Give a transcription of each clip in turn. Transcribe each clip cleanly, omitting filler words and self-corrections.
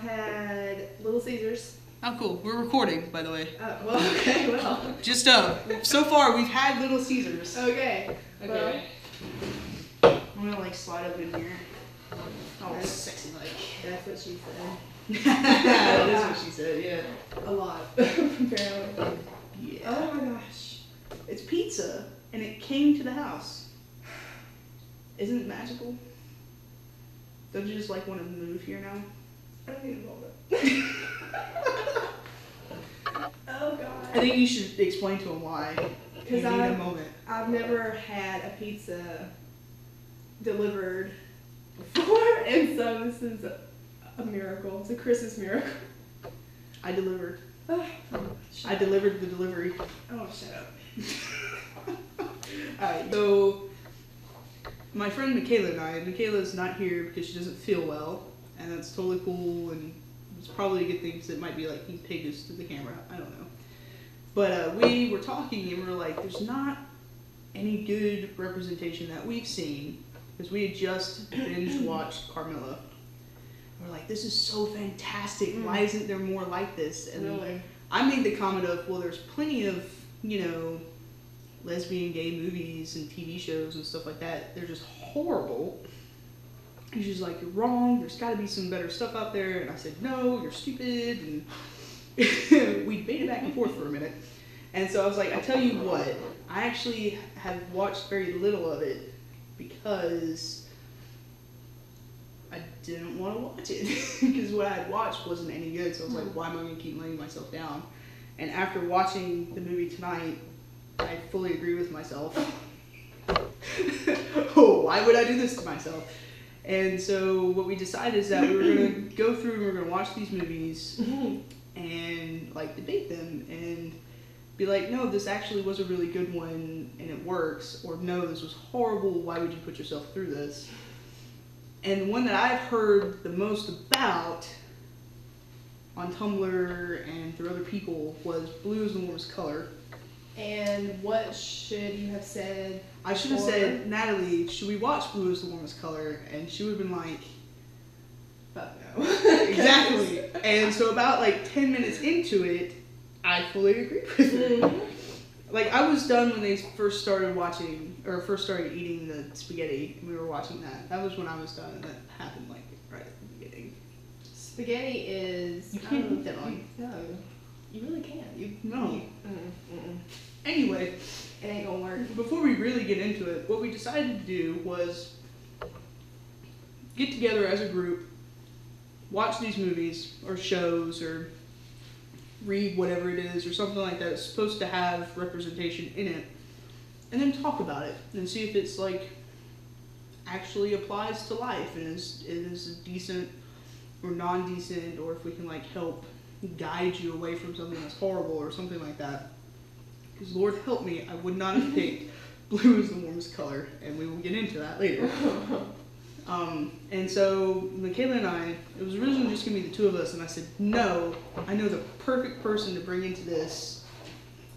had Little Caesars. Oh, cool. We're recording, by the way. Well, okay, well. Just, so far we've had Little Caesars. Okay. Okay. Well, I'm gonna, like, slide up in here. Oh, sexy, like. That's what she said. That is what she said, yeah. A lot, apparently. Yeah. Oh my gosh. It's pizza, and it came to the house. Isn't it magical? Don't you just, like, want to move here now? I don't need a moment. Oh god. I think you should explain to him why. You need a moment. I've never had a pizza delivered before, and so this is a miracle. It's a Christmas miracle. I delivered. Oh, I delivered the delivery. oh, shut up. Alright, so my friend Michaela and I, Michaela's not here because she doesn't feel well, and that's totally cool, and it's probably a good thing because it might be like he pigs to the camera. I don't know. But we were talking and we were like, there's not any good representation that we've seen because we had just binge watched Carmilla. We're like, this is so fantastic. Why isn't there more like this? And Really? I made the comment of, well, there's plenty of, you know, lesbian gay movies and TV shows and stuff like that. They're just horrible. And she's like, you're wrong. There's got to be some better stuff out there. And I said, no, you're stupid. And we debated back and forth for a minute. And so I was like, I tell you what, I actually have watched very little of it because I didn't want to watch it. Because what I had watched wasn't any good. So I was like, why am I going to keep letting myself down? And after watching the movie tonight, I fully agree with myself. Oh, why would I do this to myself? And so what we decided is that we were going to go through and we were going to watch these movies and like debate them and be like, no, this actually was a really good one and it works, or no, this was horrible, why would you put yourself through this? And the one that I've heard the most about on Tumblr and through other people was Blue is the Warmest Color. And what should you have said? I should have said, Natalie, should we watch Blue is the Warmest Color? And she would have been like, fuck no. exactly. And so about like 10 minutes into it, I fully agree with her. Mm-hmm. Like, I was done when they first started watching, or first started eating the spaghetti, and we were watching that. That was when I was done, and that happened like right at the beginning. Spaghetti is... You can't eat that on. No. You really can't. No. Anyway, it ain't gonna work. Before we really get into it, what we decided to do was get together as a group, watch these movies or shows or read whatever it is or something like that. It's supposed to have representation in it, and then talk about it and see if it's like actually applies to life and is decent or non-decent, or if we can like help guide you away from something that's horrible or something like that. Because Lord help me, I would not have picked Blue is the Warmest Color, and we will get into that later. And so Michaela and I, it was originally just going to be the two of us, and I said, no, I know the perfect person to bring into this,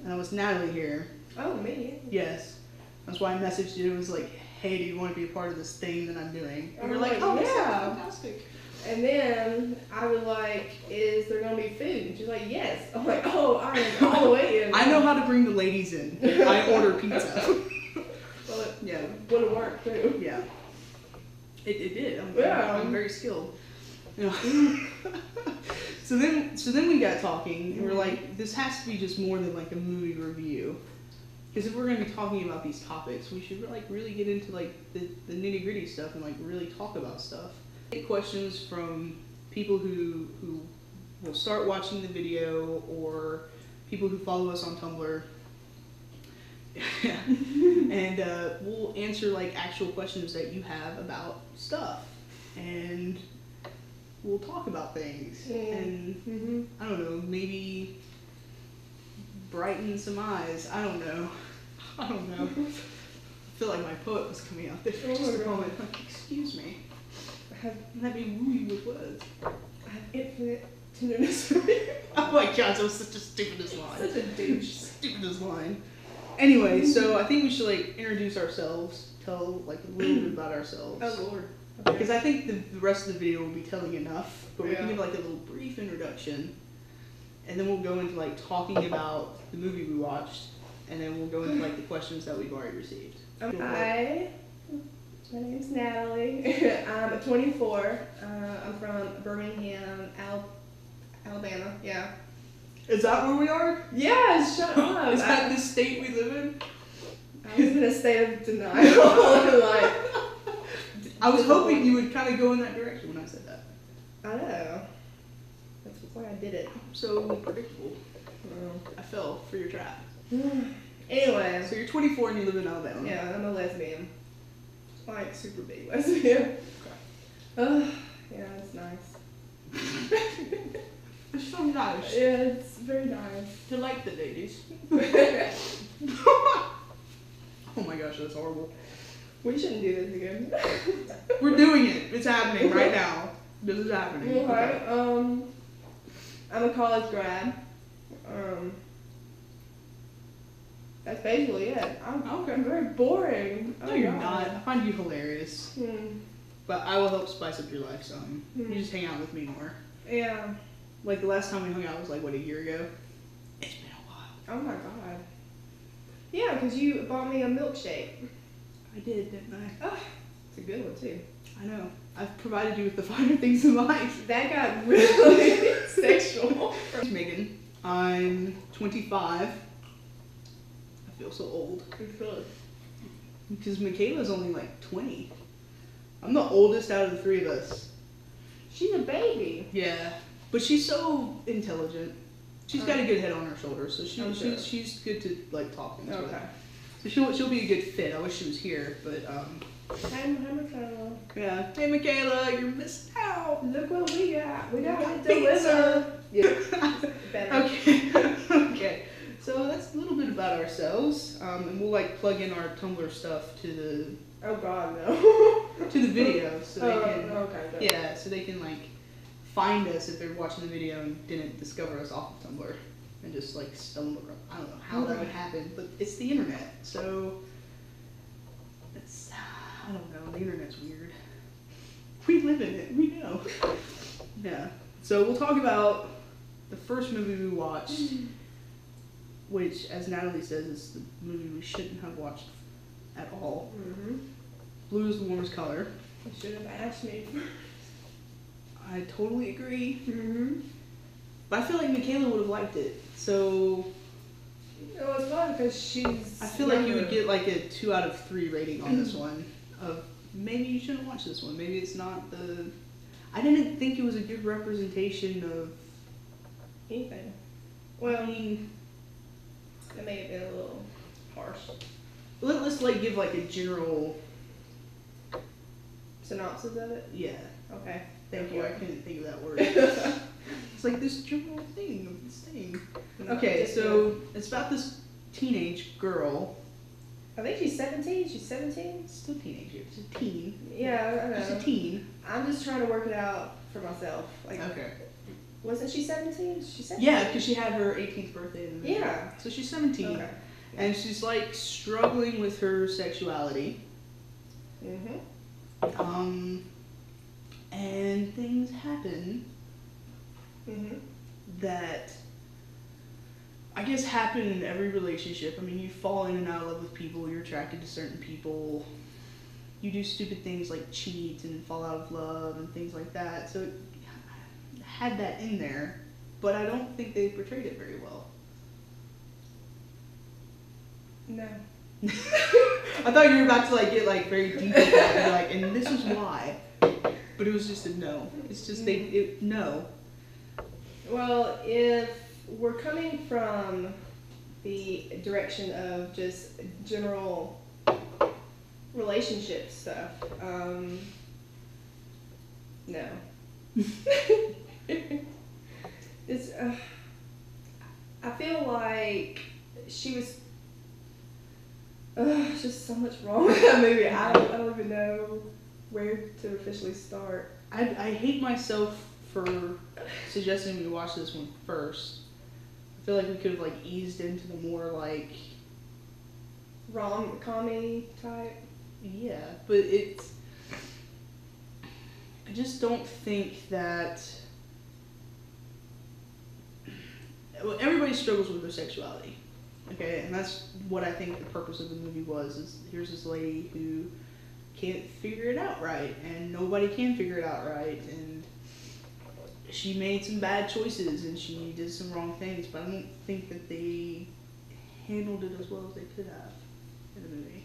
and that was Natalie here. Oh, me? Yes. That's why I messaged you. It was like, hey, do you want to be a part of this thing that I'm doing? And you're like, like, oh, yeah. fantastic. And then I was like, is there going to be food? And she's like, yes. I'm like, oh, I am all the way in. I know how to bring the ladies in. I order pizza. Well, it Yeah. would have worked, too. Yeah. It did. I'm very skilled. You know. So then we got talking, and we're like, this has to be just more than like a movie review. Because if we're going to be talking about these topics, we should like really get into like the nitty gritty stuff and like really talk about stuff. Get questions from people who will start watching the video, or people who follow us on Tumblr. And we'll answer like actual questions that you have about stuff, and we'll talk about things, and I don't know, maybe brighten some eyes. I don't know. I feel like my poet was coming out there for just a moment. Like, excuse me. Let me woo you with words. I have infinite tenderness for you. Oh my gosh, that was such a stupidest line. Such a douche. Stupidest line. Anyway, so I think we should like introduce ourselves, tell like a little bit about ourselves. Oh Lord. Because I think the rest of the video will be telling enough, but we can Yeah. give like a little brief introduction, and then we'll go into like talking about the movie we watched, and then we'll go into like the questions that we've already received. Hi, my name's Natalie. I'm 24. I'm from Birmingham, Alabama. Yeah. Is that where we are? Yeah, shut up. Is that the state we live in? I was in a state of denial. Like, I was hoping you would kind of go in that direction when I said that. I know. That's why I did it. So predictable. I fell for your trap. Anyway. So you're 24 and you live in Alabama. Yeah, I'm a lesbian. Like, super big lesbian. Yeah, it's nice. It's so nice. Yeah, it's very nice. To like the ladies. Oh my gosh, that's horrible. We shouldn't do this again. We're doing it. It's happening right now. This is happening. Okay. I'm a college grad. That's basically it. I'm very boring. No, you're not. I find you hilarious. But I will help spice up your life some. You just hang out with me more. Yeah. Like the last time we hung out was like, what, a year ago? It's been a while. Oh my god. Yeah, because you bought me a milkshake. I did, didn't I? Oh, it's a good one too. I know. I've provided you with the finer things in life. That got really sexual. I'm Megan. I'm 25. I feel so old. Because Michaela's only like 20. I'm the oldest out of the three of us. She's a baby. Yeah. But she's so intelligent. She's got a good head on her shoulders, so she's good to like talk things with. So she'll be a good fit. I wish she was here, but Hi, Michaela. yeah. Hey Michaela, you're missing out. Look what we got. We got got pizza. Yeah. Better. Okay. Okay. So that's a little bit about ourselves, and we'll like plug in our Tumblr stuff to Oh God, no. the video, so they can okay. yeah, so they can like find us if they're watching the video and didn't discover us off of Tumblr and just like stumble across. I don't know how that would happen, but it's the internet, so it's I don't know. The internet's weird. We live in it. We know. Yeah. So we'll talk about the first movie we watched, which, as Natalie says, is the movie we shouldn't have watched at all. Blue is the warmest color. You should have asked me. I totally agree. But I feel like Michaela would have liked it. So It was fun because she's. I feel like you would get like a 2 out of 3 rating on this one. Of maybe you shouldn't watch this one. Maybe it's not the. I didn't think it was a good representation of anything. Well, I mean, it may have been a little harsh. let's like give like a general. Synopsis of it? Yeah. Okay. Thank you. I couldn't think of that word. It's like this general thing of this thing. Okay, so it's about this teenage girl. I think she's 17. She's 17? Still teenager. She's a teen. Yeah, I know. She's a teen. I'm just trying to work it out for myself. Like, Okay. wasn't she 17? She's 17? Yeah, because she had her 18th birthday in the movie. Yeah. So she's 17. Okay. And she's like struggling with her sexuality. And things happen that I guess happen in every relationship. I mean, you fall in and out of love with people, you're attracted to certain people, you do stupid things like cheat and fall out of love and things like that. So it had that in there, but I don't think they portrayed it very well. No. I thought you were about to like get like very deep with that and like, and this is why. But it was just a no. It's just no. Well, if we're coming from the direction of just general relationship stuff, no. It's, I feel like she was, just so much wrong with that movie. I don't even know where to officially start. I hate myself for suggesting we watch this one first. I feel like we could have like eased into the more like Rom-comedy type. yeah, but it's I just don't think that. Well, everybody struggles with their sexuality, okay, and that's what I think the purpose of the movie was. Is here's this lady who can't figure it out right, and nobody can figure it out right, and she made some bad choices and she did some wrong things, but I don't think that they handled it as well as they could have in the movie.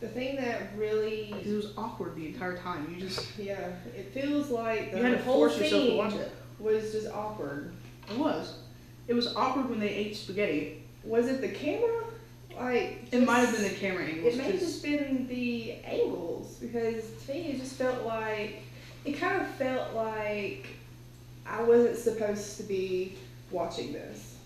The thing that really, Because it was awkward the entire time. You just yeah, it feels like you had the to whole force yourself to scene watch it. was just awkward. It was. It was awkward when they ate spaghetti. Was it the camera? Like, It might have been the camera angles. It may have just been the angles, because to me it just felt like, it kind of felt like I wasn't supposed to be watching this.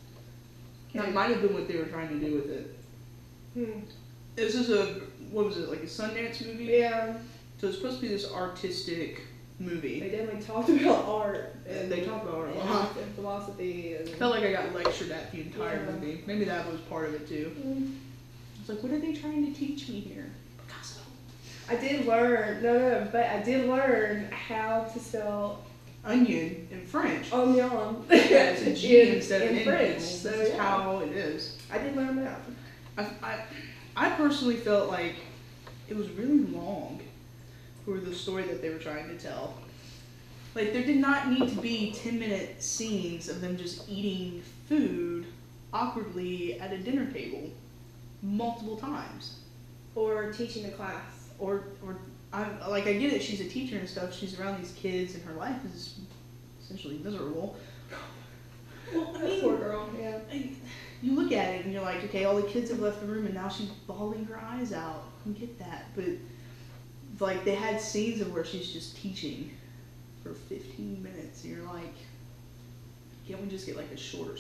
That might have been what they were trying to do with it. This is what was it, like a Sundance movie? Yeah. So it's supposed to be this artistic movie. They definitely talked about art. And they talked about art a and, lot. and philosophy. And I felt like I got lectured at the entire Yeah. movie. Maybe that was part of it too. I was like, what are they trying to teach me here? Picasso. I did learn, but I did learn how to spell Onion in French. onion. Yeah, it's a G instead of in N. French. This So is yeah. how it is. I did learn that. I personally felt like it was really long for the story that they were trying to tell. Like, there did not need to be 10-minute scenes of them just eating food awkwardly at a dinner table multiple times. Or teaching a class. Or I get it, she's a teacher and stuff, she's around these kids and her life is essentially miserable. Well, I mean, Poor girl, yeah. You look at it and you're like, okay, all the kids have left the room and now she's bawling her eyes out. I get that, but like they had scenes of where she's just teaching for 15 minutes and you're like, can't we just get like a shorter